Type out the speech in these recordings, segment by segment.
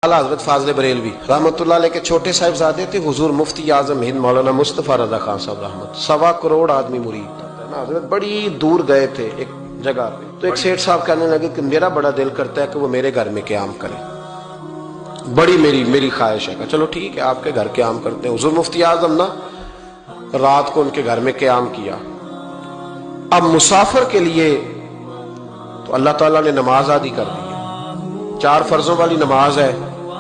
हजरत फाजल बरेलवी रहमतुल्लाह अलैह के छोटे साहिबजादे थे हुजूर मुफ्ती आजम हिंद मौलाना मुस्तफा रजा खान साहब रहमत। 1.25 करोड़ आदमी मुरीद ना। हजरत बड़ी दूर गए थे एक जगह पे, तो एक सेठ साहब कहने लगे कि मेरा बड़ा दिल करता है कि वो मेरे घर में क़याम करे, बड़ी मेरी ख्वाहिश है। चलो ठीक है, आपके घर क़याम करते हैं। हुजूर मुफ्ती आजम ना रात को उनके घर में क़याम किया। अब मुसाफिर के लिए तो अल्लाह ताला ने नमाज आदि कर दी है। 4 फर्जों वाली नमाज है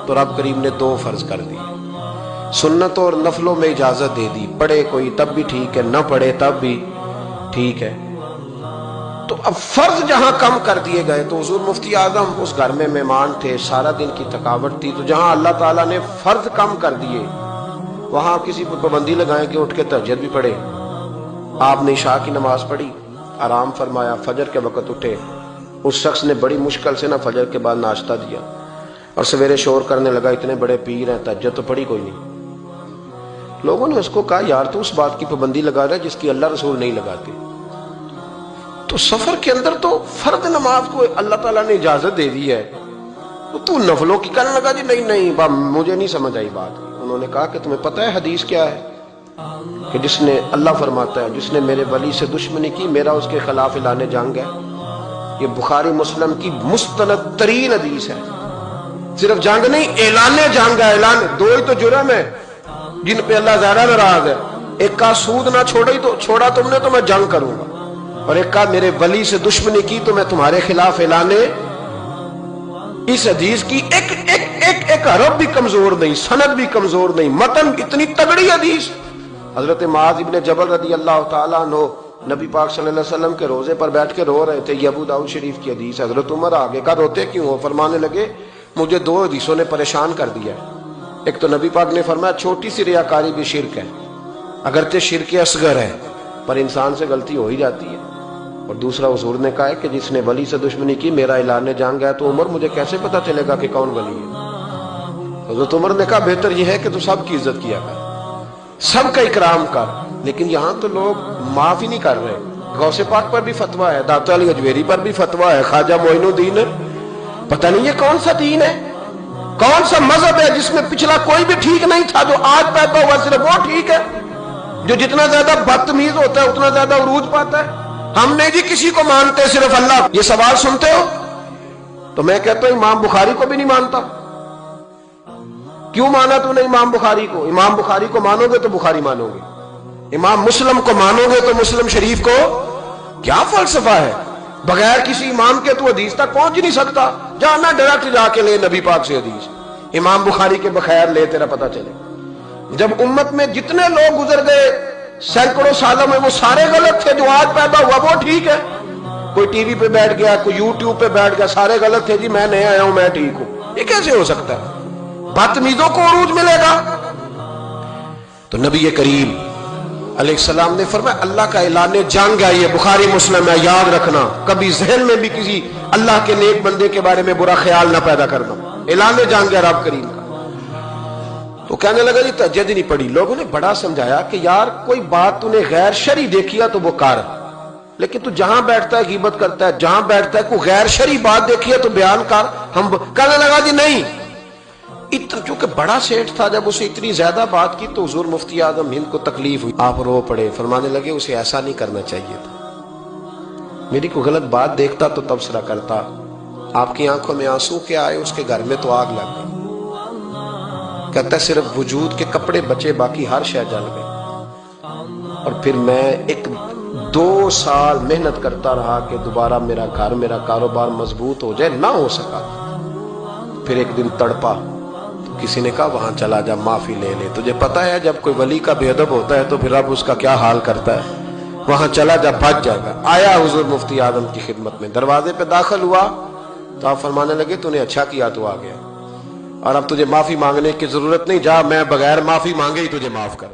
तो रब करीम ने 2 फर्ज कर दिए। सुन्नत और नफलों में इजाजत दे दी, पढ़े कोई तब भी ठीक है, न पढ़े तब भी ठीक है। तो अब फर्ज जहां कम कर दिए गए तो हुजूर मुफ्ती आजम उस घर में मेहमान थे, सारा दिन की थकावट थी, तो जहां अल्लाह ताला ने फर्ज कम कर दिए वहां किसी पर पाबंदी लगाए कि उठ के तहज्जुद भी पढ़े। आपने इशा की नमाज पढ़ी, आराम फरमाया, फजर के वक्त उठे। उस शख्स ने बड़ी मुश्किल से ना फजर के बाद नाश्ता दिया और सवेरे शोर करने लगा, इतने बड़े पीर हैं, तहज्जुद तो पढ़ी कोई नहीं। लोगों ने उसको कहा, यार तो उस बात की पाबंदी लगा रहा है जिसकी अल्लाह रसूल नहीं लगाते। तो सफर के अंदर तो फर्द नमाज को अल्लाह ताला ने इजाजत दे दी है, तो तू नफलों की कहने लगा जी नहीं मुझे नहीं समझ आई बात। उन्होंने कहा कि तुम्हें पता है हदीस क्या है कि जिसने, अल्लाह फरमाता है, जिसने मेरे वली से दुश्मनी की मेरा उसके खिलाफ ऐलान जंग है। ये बुखारी मुस्लिम की मुस्तनद तरीन हदीस है। सिर्फ जंग नहीं, ऐलान जंग है। ऐलान 2 ही तो जुर्म है जिन पे अल्लाह ज्यादा नाराज है। एक का सूद ना छोड़ा तुमने तो मैं जंग करूंगा, और एक का मेरे वली से दुश्मनी की तो मैं तुम्हारे खिलाफ ऐलान। इस हदीस की एक हरफ भी कमजोर नहीं, सनद भी कमजोर नहीं, मतन इतनी तगड़ी हदीस। हजरत मुआज इब्ने जबल रदी अल्लाह ताला अन्हु नबी पाक सल्लल्लाहु अलैहि वसल्लम के रोजे पर बैठ के रो रहे थे। ये अबू दाऊद शरीफ की हदीस। हजरत उमर आगे का रोते क्यों हो? फरमाने लगे मुझे 2 हदीसों ने परेशान कर दिया। एक तो नबी पाक ने फरमाया छोटी सी रियाकारी भी शिरक है, अगरचे शिरक असगर है पर इंसान से गलती हो ही जाती है। और दूसरा हुजूर ने कहा है कि जिसने वली से दुश्मनी की मेरा ऐलान जंग है। तो उमर मुझे कैसे पता चलेगा कि कौन वली है? हजरत उमर ने कहा बेहतर यह है कि तू सबकी इज्जत किया कर, सबका इकराम कर। लेकिन यहां तो लोग माफ ही नहीं कर रहे। गौसे पाक पर भी फतवा है, दाता अली अजमेरी पर भी फतवा है, ख्वाजा मोइनुद्दीन, पता नहीं ये कौन सा दीन है, कौन सा मजहब है जिसमें पिछला कोई भी ठीक नहीं था, जो आज पैदा हुआ सिर्फ वो ठीक है। जो जितना ज्यादा बदतमीज होता है उतना ज्यादा उरूज पाता है। हम नहीं जी किसी को मानते, सिर्फ अल्लाह। ये सवाल सुनते हो तो मैं कहता हूं इमाम बुखारी को भी नहीं मानता। क्यों माना तूने इमाम बुखारी को? इमाम बुखारी को मानोगे तो बुखारी मानोगे, इमाम मुस्लिम को मानोगे तो मुस्लिम शरीफ को। क्या फलसफा है? बगैर किसी इमाम के तू हदीस तक पहुंच ही नहीं सकता। जाना डायरेक्ट जाके ले नबी पाक से हदीस, इमाम बुखारी के बगैर ले, तेरा पता चले। जब उम्मत में जितने लोग गुजर गए सैकड़ों सालों में, वो सारे गलत थे। जो आज पैदा हुआ वो ठीक है। कोई टीवी पे बैठ गया, कोई यूट्यूब पे बैठ गया, सारे गलत थे जी, मैं नया आया हूं, मैं ठीक हूं। ये कैसे हो सकता है? बदतमीजों को उरूज मिलेगा। तो नबी करीम अलैहिस्सलाम ने फरमाया अल्लाह का ऐलान जंग है, ये बुखारी मुस्लिम है, याद रखना। कभी जहन में भी किसी अल्लाह के नेक बंदे के बारे में बुरा ख्याल ना पैदा करना। ऐलान जंग है रब करीम का। तो कहने लगा जी तहज्जुद नहीं पड़ी। लोगों ने बड़ा समझाया कि यार कोई बात तूने गैर शरी देखी है तो वो कर, लेकिन तू जहां बैठता है गीबत करता है, जहां बैठता है कोई गैर शरी बात देखी है तो बयान कर। हम कहने लगा जी नहीं। इतना चूंकि बड़ा सेठ था, जब उसे इतनी ज्यादा बात की तो हुजूर मुफ्ती आजम हिंद को तकलीफ हुई। आप रो पड़े, फरमाने लगे उसे ऐसा नहीं करना चाहिए था। मेरी कोई गलत बात देखता तो तबसरा करता। आपकी आंखों में आंसू क्या आए? उसके घर में तो आग लग गई। कहता है सिर्फ वजूद के कपड़े बचे, बाकी हर शय जल गई। और फिर मैं 2 साल मेहनत करता रहा कि दोबारा मेरा घर, मेरा कारोबार मजबूत हो जाए, ना हो सका। फिर एक दिन तड़पा तो किसी ने कहा वहां चला जा, माफी ले ले। तुझे पता है जब कोई वली का बेअदब होता है तो फिर अब उसका क्या हाल करता है? वहां चला जा, भाग जाएगा। आया हुजूर मुफ्ती आजम की खिदमत में, दरवाजे पे दाखिल हुआ तो आप फरमाने लगे तूने अच्छा किया, तू आ गया और अब तुझे माफी मांगने की जरूरत नहीं, जा मैं बगैर माफी मांगे ही तुझे माफ कर।